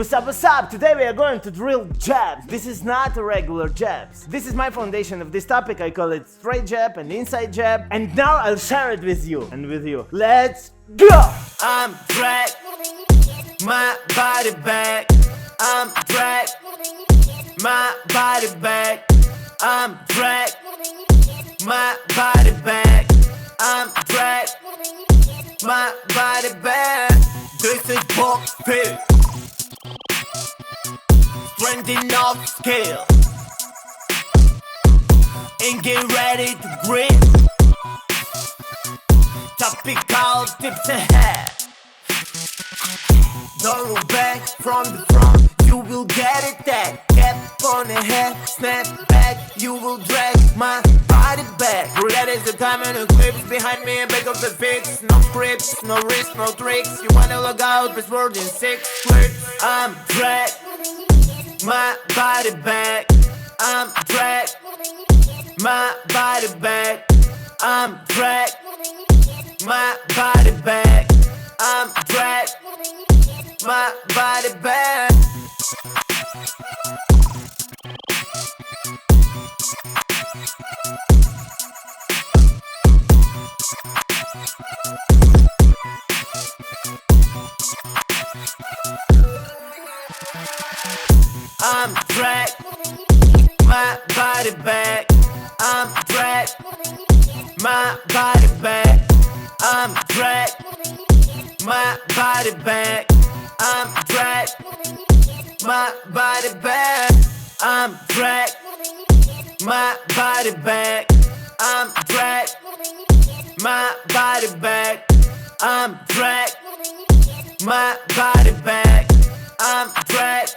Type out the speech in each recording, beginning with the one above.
What's up, what's up? Today we are going to drill jabs. This is not a regular jabs. This is my foundation of this topic. I call it straight jab and inside jab. And now I'll share it with you and with you. Let's go! I'm drag my body back. I'm drag my body back. I'm drag my body back. I'm drag my body back. This is box fit. Strengthening off scale. And get ready to grip. Topical tips ahead. Don't look back from the front. You will get it that. Cap on the head, snap back. You will drag my body back. That is the time and the clips behind me and back of the fix. No scripts, no risks, no tricks. You wanna log out, this word in 6 clicks. I'm drag my body back. I'm drag my body back. I'm drag my body back. I'm drag my body back. I'm drag my body back. I'm drag my body back. I'm drag my body back. I'm drag my body back. I'm drag my body back. I'm drag my body back. I'm drag my body back. I'm drag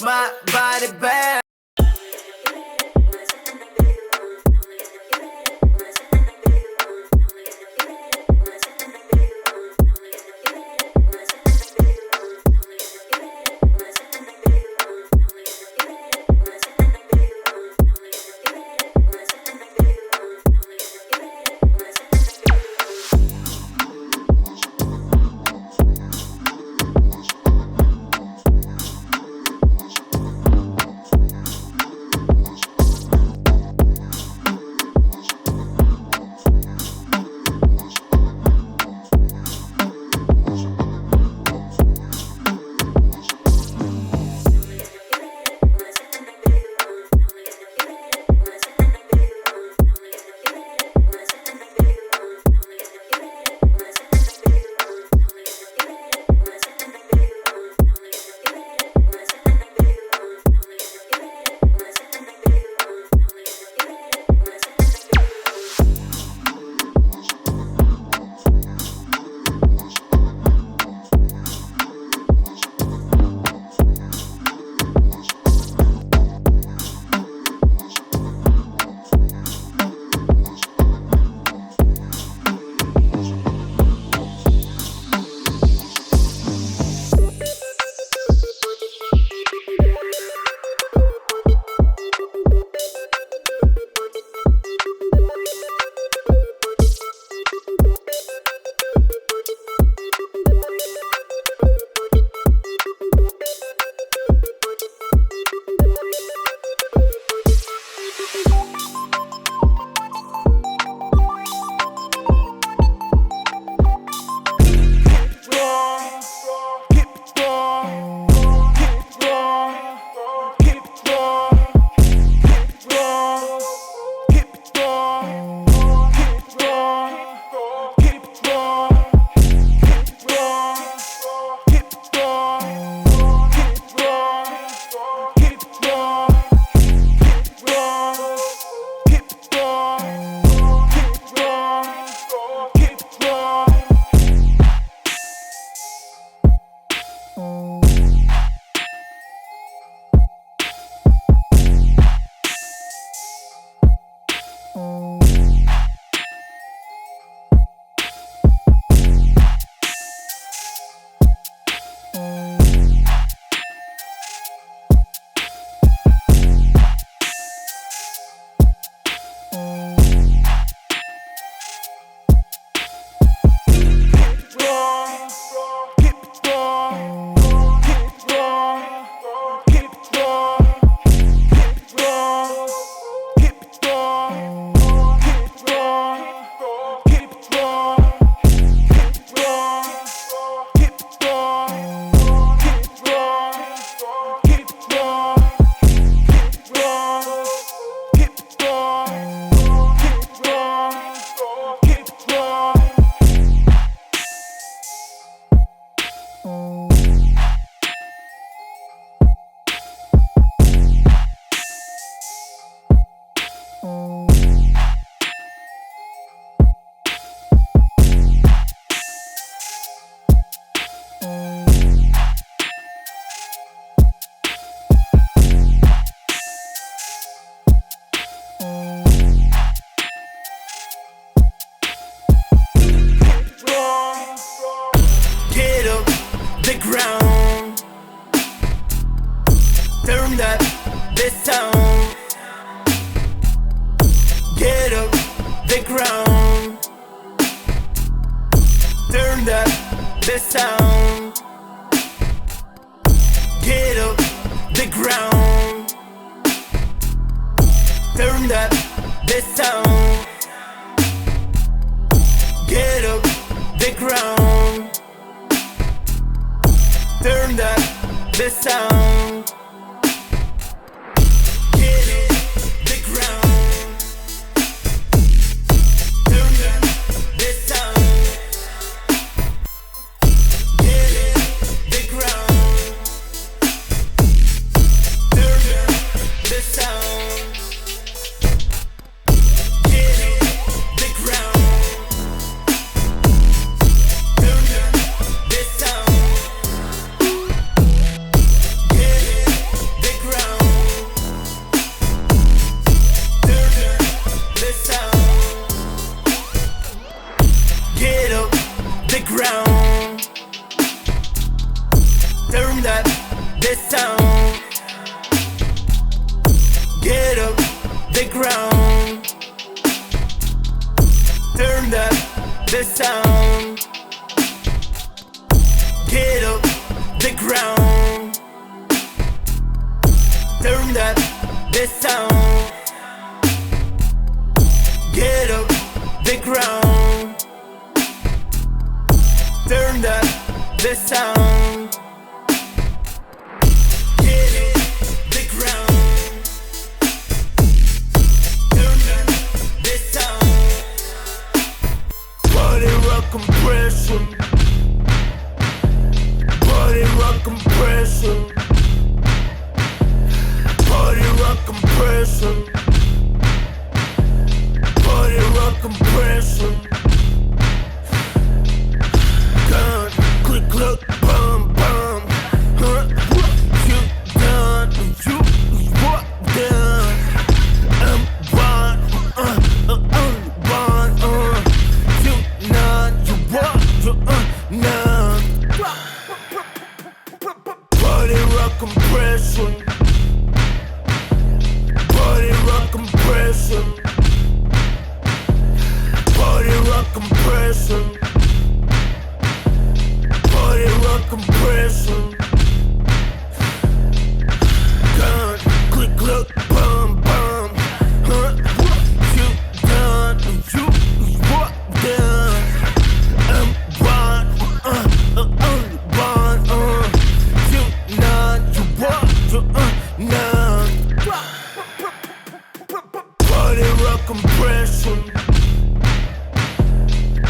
my body back. Turn up the sound. Get up the ground. Turn up the sound. Get up the ground. Turn up the sound. Get up the ground. Turn up the sound. Get up the ground. Turn up the sound. Get up the ground. Turn up the sound. Get up the ground. Turn up the sound. Get up the ground. Turn up the sound. Get up the ground. Turn up the sound. Get up the ground. Turn up the sound. Get up the ground. Turn up the sound. Get up the ground. Turn up the sound. Get up the ground. Turn up the sound. Body rock compression. Body rock compression. Body rock compression. Body rock compression. Gun, quick look, bum bum. Huh? You done? You what done? I'm one, only one. You none. You what? You none. Body rock compression. Body rock compression. Body rock compression. Body rock compression. Gun, quick look, bum bum. Huh? You done? You what done? I'm one, only one. You none. You what? You none. Body rock compression.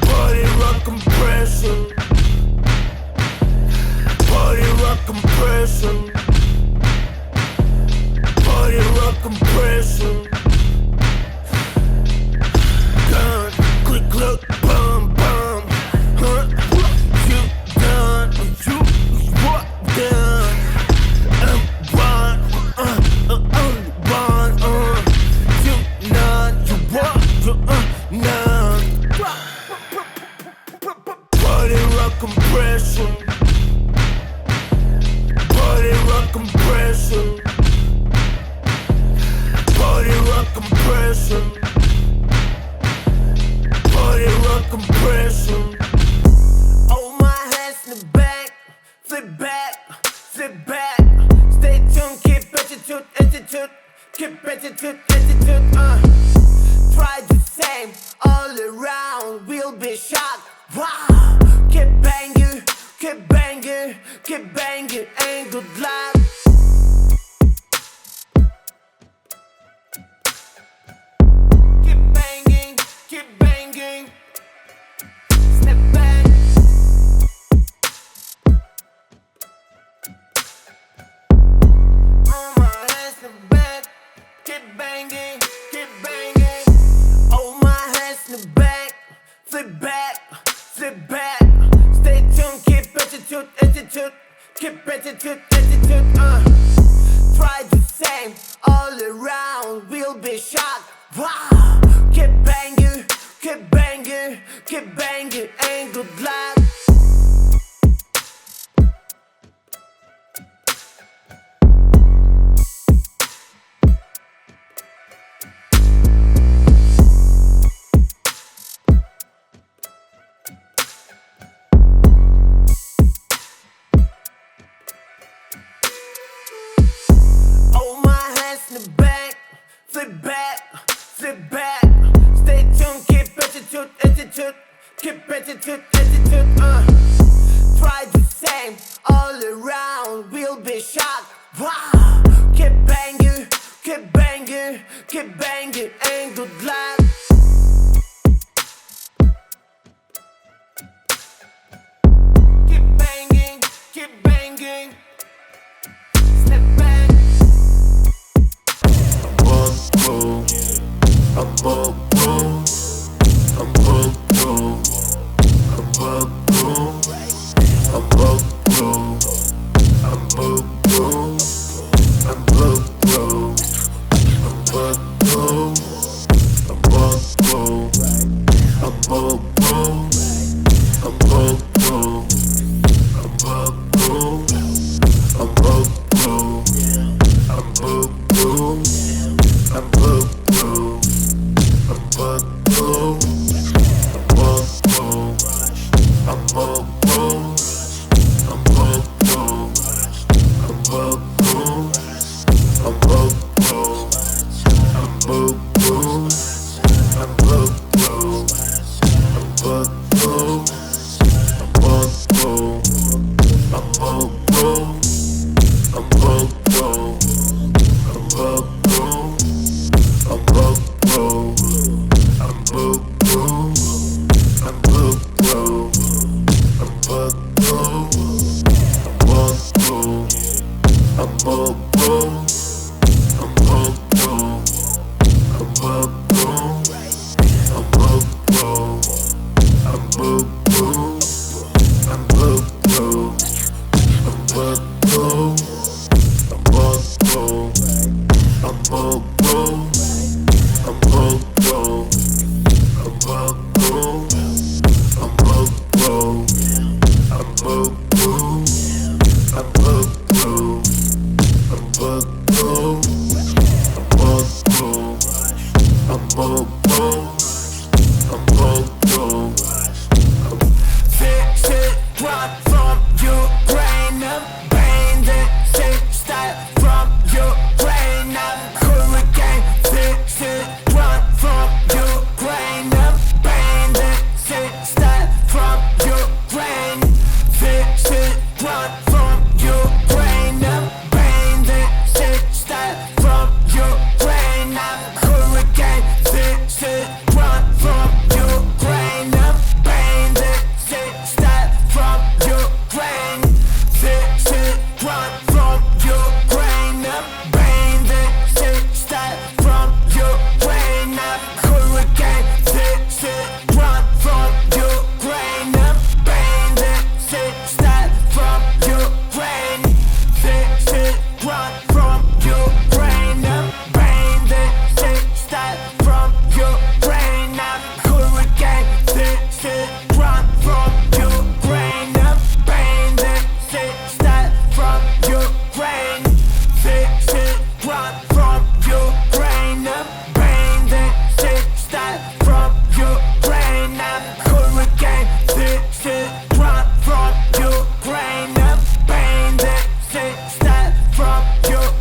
Body rock compression. Body rock compression. Body rock compression. Gun, quick look, bum bum. Huh? You done? You what done? I'm one, only one. You none. You what? You none. Body rock compression. Body rock compression. Body rock compression. Body rock compression. Hold my hands in the back. Flip back. Flip back. Stay tuned. Keep attitude. Attitude. Keep attitude. Attitude. Try the same all around. We'll be shocked. Wow. Keep banging. Keep banging. Keep banging. Ain't good luck. Keep banging. Keep banging. Step back. On my hands in the back. Keep banging. Keep banging. Hold my hands in the back. Flip back. Flip back. Stay tuned. Keep attitude. Attitude. Keep attitude. Attitude. Try the same all around. We'll be shocked. Wow. Keep banging. Keep banging. Keep banging. Ain't good luck. will be shocked. Wow, keep banging, keep banging, keep banging, and good luck. Keep banging, keep banging. Step back. From Ukraine,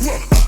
Yeah.